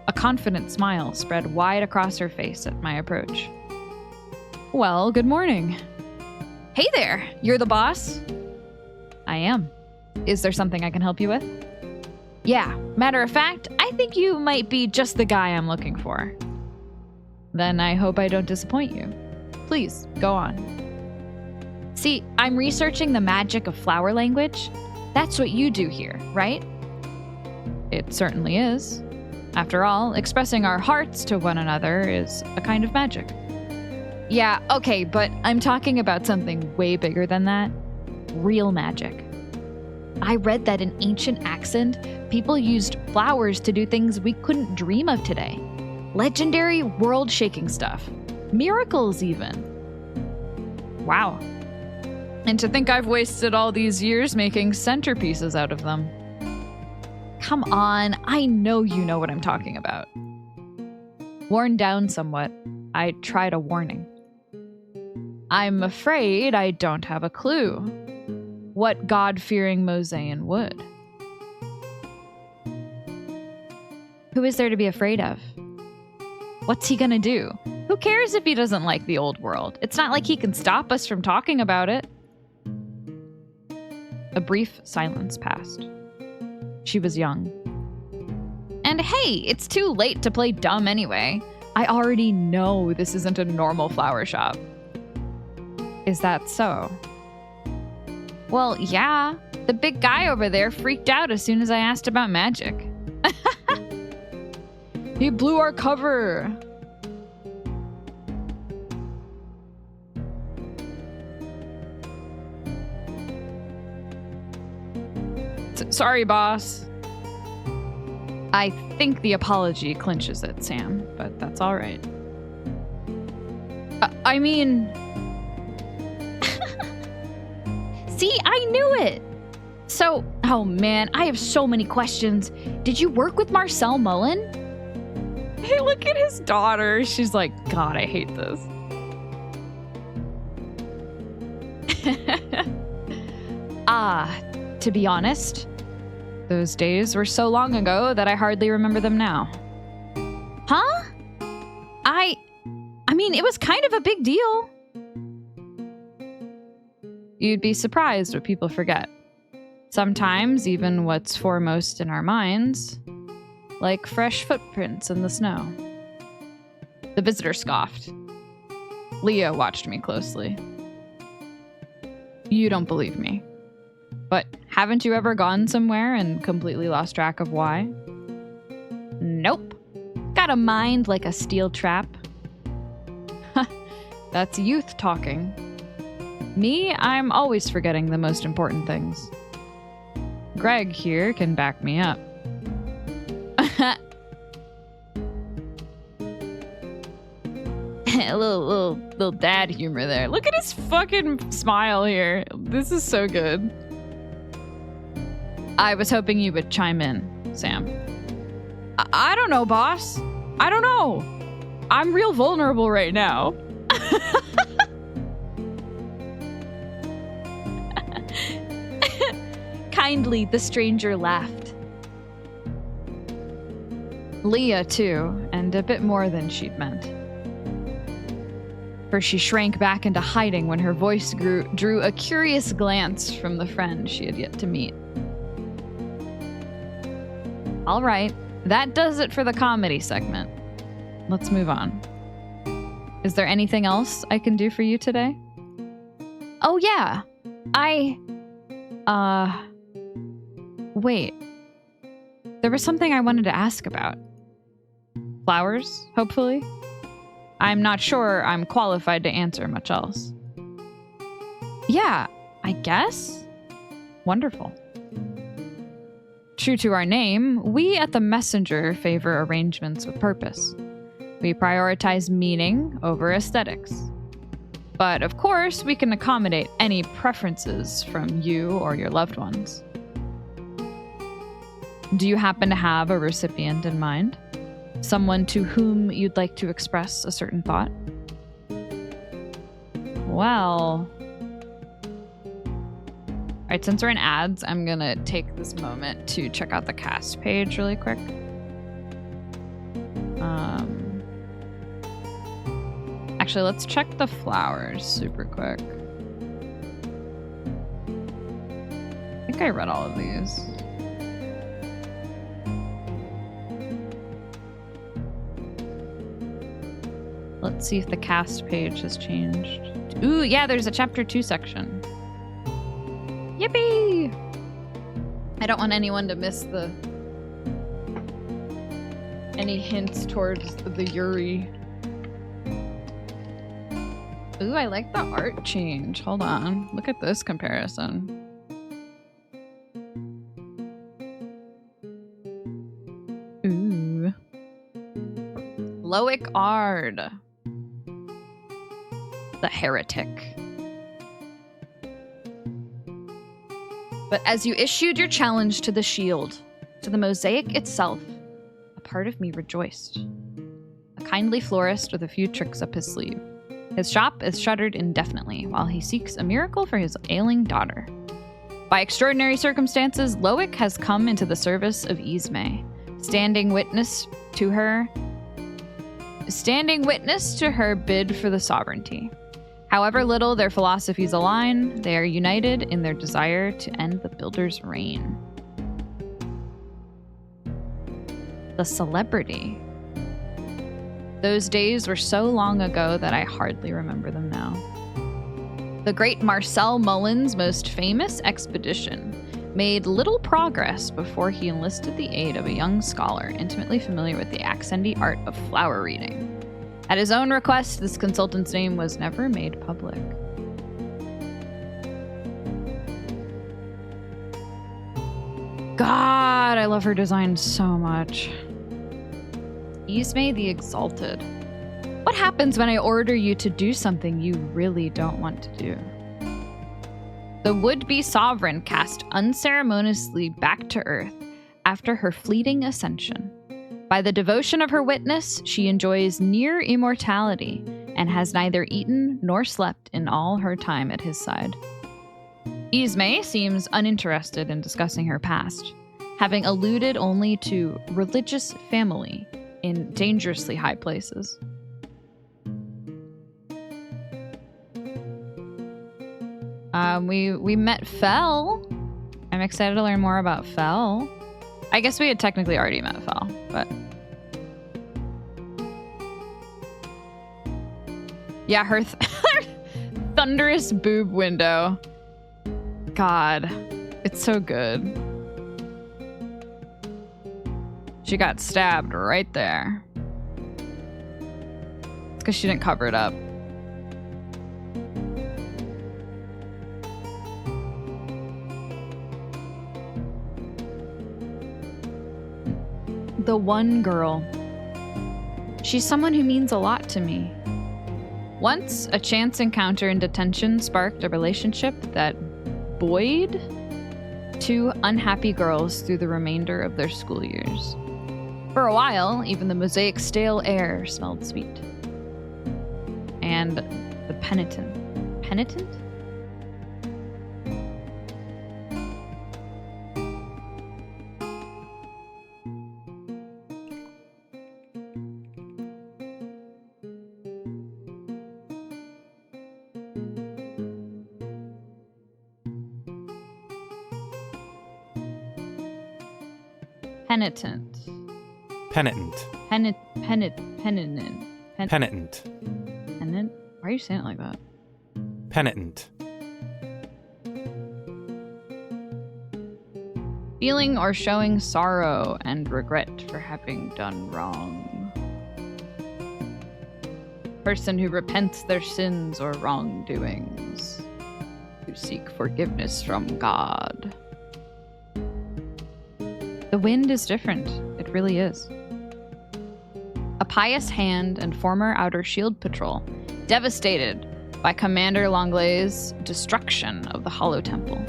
Speaker 1: A confident smile spread wide across her face at my approach. Well, good morning. Hey there, you're the boss? I am. Is there something I can help you with? Yeah, matter of fact, I think you might be just the guy I'm looking for. Then I hope I don't disappoint you. Please, go on. See, I'm researching the magic of flower language. That's what you do here, right? It certainly is. After all, expressing our hearts to one another is a kind of magic. Yeah, okay, but I'm talking about something way bigger than that. Real magic. I read that in ancient accent, people used flowers to do things we couldn't dream of today. Legendary, world-shaking stuff. Miracles, even. Wow. And to think I've wasted all these years making centerpieces out of them. Come on, I know you know what I'm talking about. Worn down somewhat, I tried a warning. I'm afraid I don't have a clue. What God-fearing Mosaean would? Who is there to be afraid of? What's he gonna do? Who cares if he doesn't like the old world? It's not like he can stop us from talking about it. A brief silence passed. She was young. And hey, it's too late to play dumb anyway. I already know this isn't a normal flower shop. Is that so? Well, yeah. The big guy over there freaked out as soon as I asked about magic. He blew our cover. Sorry, boss. I think the apology clinches it, Sam, but that's all right. I mean... See, I knew it! So, oh man, I have so many questions. Did you work with Marcel Mullen? Hey, look at his daughter. She's like, God, I hate this. To be honest, those days were so long ago that I hardly remember them now. Huh? I mean, it was kind of a big deal. You'd be surprised what people forget. Sometimes even what's foremost in our minds, like fresh footprints in the snow. The visitor scoffed. Leah watched me closely. You don't believe me. But haven't you ever gone somewhere and completely lost track of why? Nope. Got a mind like a steel trap. That's youth talking. Me, I'm always forgetting the most important things. Greg here can back me up. A little dad humor there. Look at his fucking smile here. This is so good. I was hoping you would chime in, Sam. I don't know, boss. I don't know. I'm real vulnerable right now. Kindly, the stranger laughed. Leah, too, and a bit more than she'd meant. For she shrank back into hiding when her voice drew a curious glance from the friend she had yet to meet. All right, that does it for the comedy segment. Let's move on. Is there anything else I can do for you today? Oh, yeah. Wait. There was something I wanted to ask about. Flowers, hopefully? I'm not sure I'm qualified to answer much else. Yeah, I guess? Wonderful. True to our name, we at the Messenger favor arrangements with purpose. We prioritize meaning over aesthetics. But of course, we can accommodate any preferences from you or your loved ones. Do you happen to have a recipient in mind? Someone to whom you'd like to express a certain thought? Well... Alright, since we're in ads, I'm gonna take this moment to check out the cast page really quick. Actually, let's check the flowers super quick. I think I read all of these. Let's see if the cast page has changed. Ooh, yeah, there's a chapter 2 section. Yippee! I don't want anyone to miss any hints towards the Yuri. Ooh, I like the art change. Hold on. Look at this comparison. Ooh. Loic Ard. The heretic. But as you issued your challenge to the shield, to the mosaic itself, a part of me rejoiced. A kindly florist with a few tricks up his sleeve. His shop is shuttered indefinitely while he seeks a miracle for his ailing daughter. By extraordinary circumstances, Loic has come into the service of Ismay, standing witness to her bid for the sovereignty. However little their philosophies align, they are united in their desire to end the builder's reign. The celebrity. Those days were so long ago that I hardly remember them now. The great Marcel Mullen's most famous expedition made little progress before he enlisted the aid of a young scholar intimately familiar with the accenty art of flower reading. At his own request, this consultant's name was never made public. God, I love her design so much. Ismay the Exalted. What happens when I order you to do something you really don't want to do? The would-be sovereign cast unceremoniously back to earth after her fleeting ascension. By the devotion of her witness, she enjoys near immortality and has neither eaten nor slept in all her time at his side. Ismay seems uninterested in discussing her past, having alluded only to religious family in dangerously high places. We met Fel. I'm excited to learn more about Fel. I guess we had technically already met Fel, but... yeah, her thunderous boob window. God, it's so good. She got stabbed right there. It's because she didn't cover it up. The one girl. She's someone who means a lot to me. Once, a chance encounter in detention sparked a relationship that buoyed two unhappy girls through the remainder of their school years. For a while, even the mosaic's stale air smelled sweet. And the penitent. Penitent? Penitent.
Speaker 2: Penitent.
Speaker 1: Penitent.
Speaker 2: Penitent.
Speaker 1: Penitent? Why are you saying it like that?
Speaker 2: Penitent.
Speaker 1: Feeling or showing sorrow and regret for having done wrong. Person who repents their sins or wrongdoings. Who seek forgiveness from God. The wind is different. It really is. A pious hand and former Outer Shield Patrol, devastated by Commander Langlay's destruction of the Hollow Temple.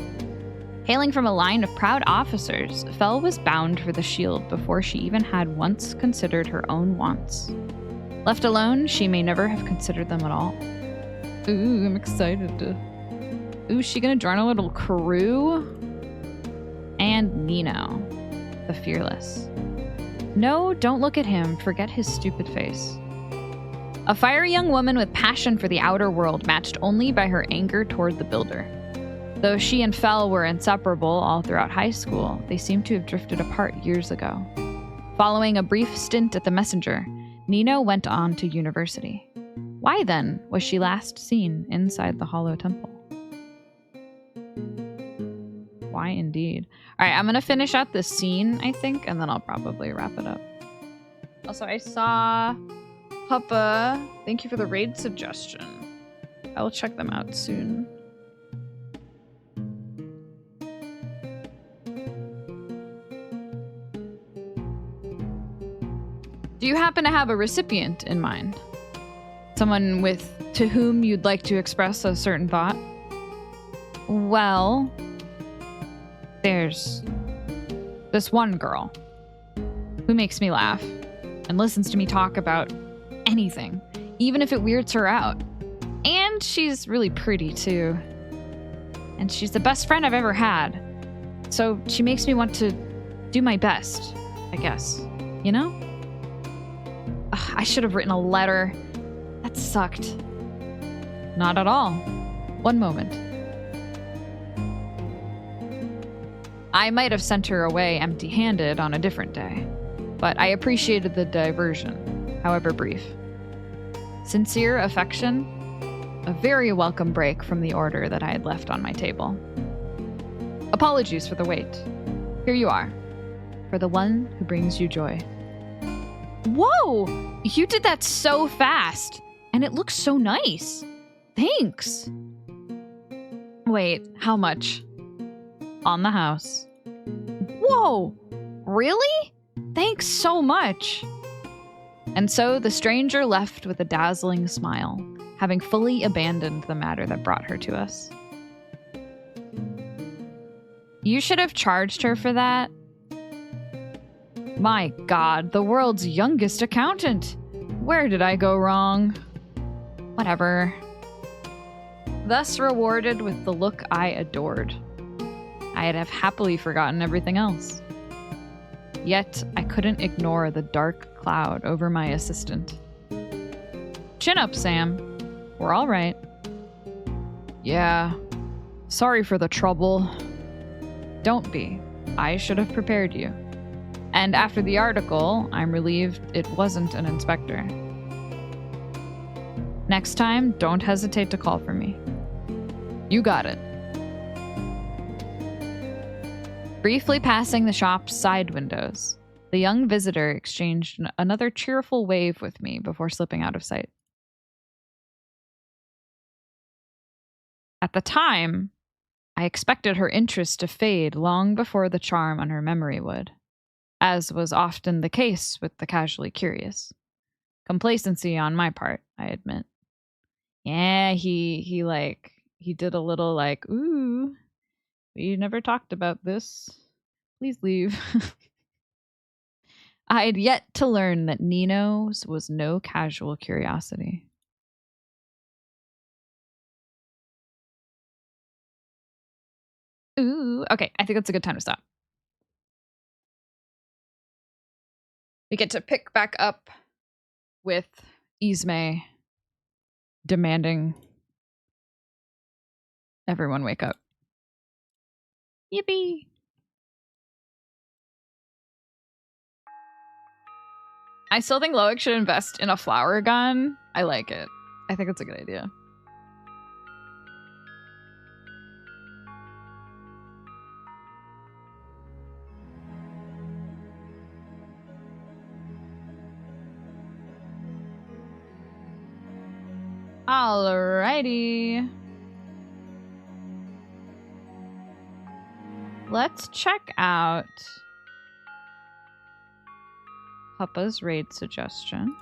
Speaker 1: Hailing from a line of proud officers, Fel was bound for the Shield before she even had once considered her own wants. Left alone, she may never have considered them at all. Ooh, I'm excited to... Ooh, is she gonna join a little crew? And Nino, the Fearless. No, don't look at him. Forget his stupid face. A fiery young woman with passion for the outer world, matched only by her anger toward the builder. Though she and Fel were inseparable all throughout high school, they seem to have drifted apart years ago. Following a brief stint at the Messenger, Nino went on to university. Why then was she last seen inside the Hollow Temple? Why indeed? All right, I'm going to finish out this scene, I think, and then I'll probably wrap it up. Also, I saw Papa. Thank you for the raid suggestion. I will check them out soon. Do you happen to have a recipient in mind? Someone to whom you'd like to express a certain thought? Well, there's this one girl who makes me laugh and listens to me talk about anything, even if it weirds her out. And she's really pretty too. And she's the best friend I've ever had. So she makes me want to do my best, I guess. You know? Ugh, I should have written a letter. That sucked. Not at all. One moment. I might have sent her away empty-handed on a different day, but I appreciated the diversion, however brief. Sincere affection, a very welcome break from the order that I had left on my table. Apologies for the wait. Here you are, for the one who brings you joy. Whoa! You did that so fast, and it looks so nice. Thanks. Wait, how much? On the house. Whoa! Really? Thanks so much. And so the stranger left with a dazzling smile, having fully abandoned the matter that brought her to us. You should have charged her for that. My God, the world's youngest accountant. Where did I go wrong? Whatever. Thus rewarded with the look I adored, I'd have happily forgotten everything else. Yet I couldn't ignore the dark cloud over my assistant. Chin up, Sam. We're all right. Yeah. Sorry for the trouble. Don't be. I should have prepared you. And after the article, I'm relieved it wasn't an inspector. Next time, don't hesitate to call for me. You got it. Briefly passing the shop's side windows, the young visitor exchanged another cheerful wave with me before slipping out of sight. At the time, I expected her interest to fade long before the charm on her memory would, as was often the case with the casually curious. Complacency on my part, I admit. Yeah, he did a little like, ooh, we never talked about this. Please leave. I had yet to learn that Nino's was no casual curiosity. Ooh, okay, I think that's a good time to stop. We get to pick back up with Ismay demanding everyone wake up. Yippee! I still think Loic should invest in a flower gun. I like it. I think it's a good idea. Alrighty. Let's check out Papa's raid suggestion.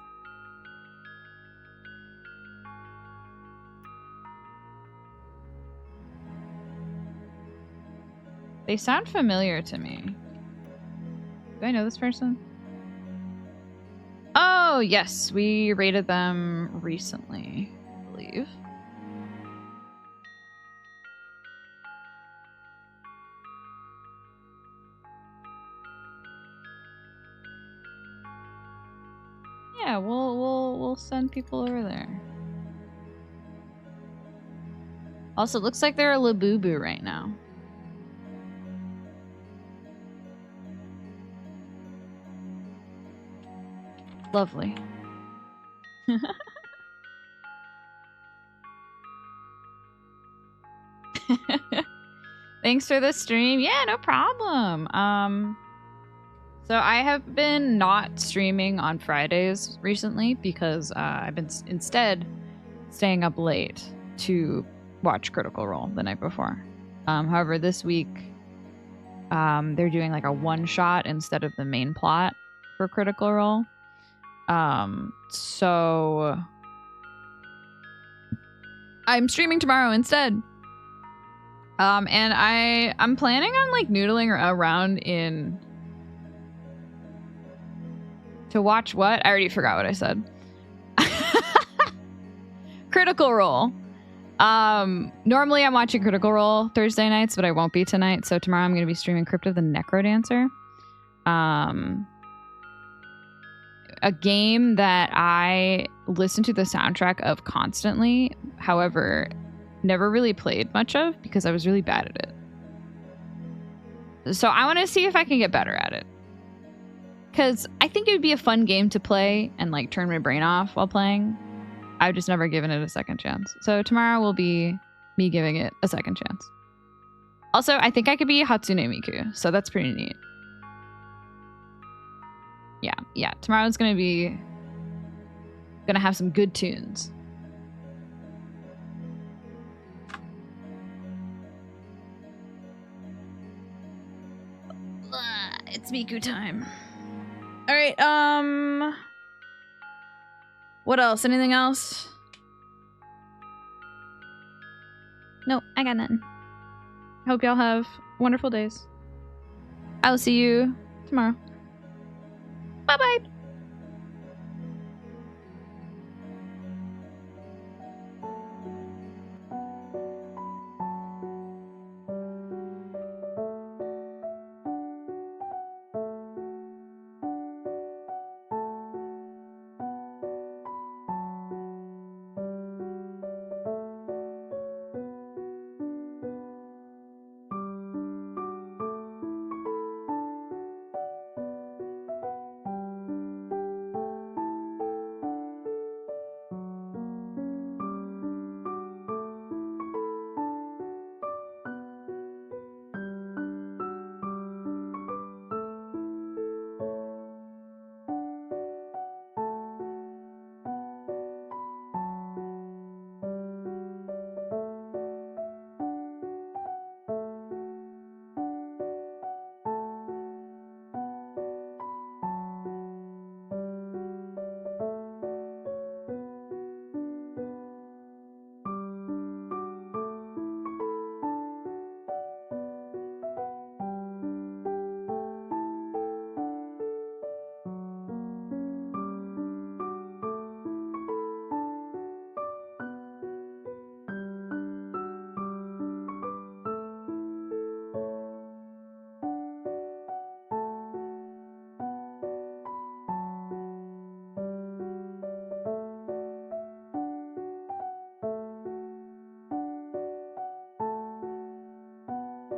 Speaker 1: They sound familiar to me. Do I know this person? Oh, yes. We raided them recently, I believe. Yeah, we'll send people over there. Also, it looks like they're a Labubu right now. Lovely. Thanks for the stream. Yeah, no problem. So I have been not streaming on Fridays recently because I've been instead staying up late to watch Critical Role the night before. However, this week they're doing like a one-shot instead of the main plot for Critical Role. So I'm streaming tomorrow instead. And I'm planning on like noodling around in to watch what? I already forgot what I said. Critical Role. Normally I'm watching Critical Role Thursday nights, but I won't be tonight. So tomorrow I'm going to be streaming Crypt of the Necrodancer. a game that I listen to the soundtrack of constantly, however, never really played much of because I was really bad at it. So I want to see if I can get better at it. Because I think it would be a fun game to play and like turn my brain off while playing. I've just never given it a second chance. So tomorrow will be me giving it a second chance. Also, I think I could be Hatsune Miku, so that's pretty neat. Yeah. Tomorrow's gonna have some good tunes. It's Miku time. All right. What else? Anything else? No, I got nothing. Hope y'all have wonderful days. I'll see you tomorrow. Bye-bye.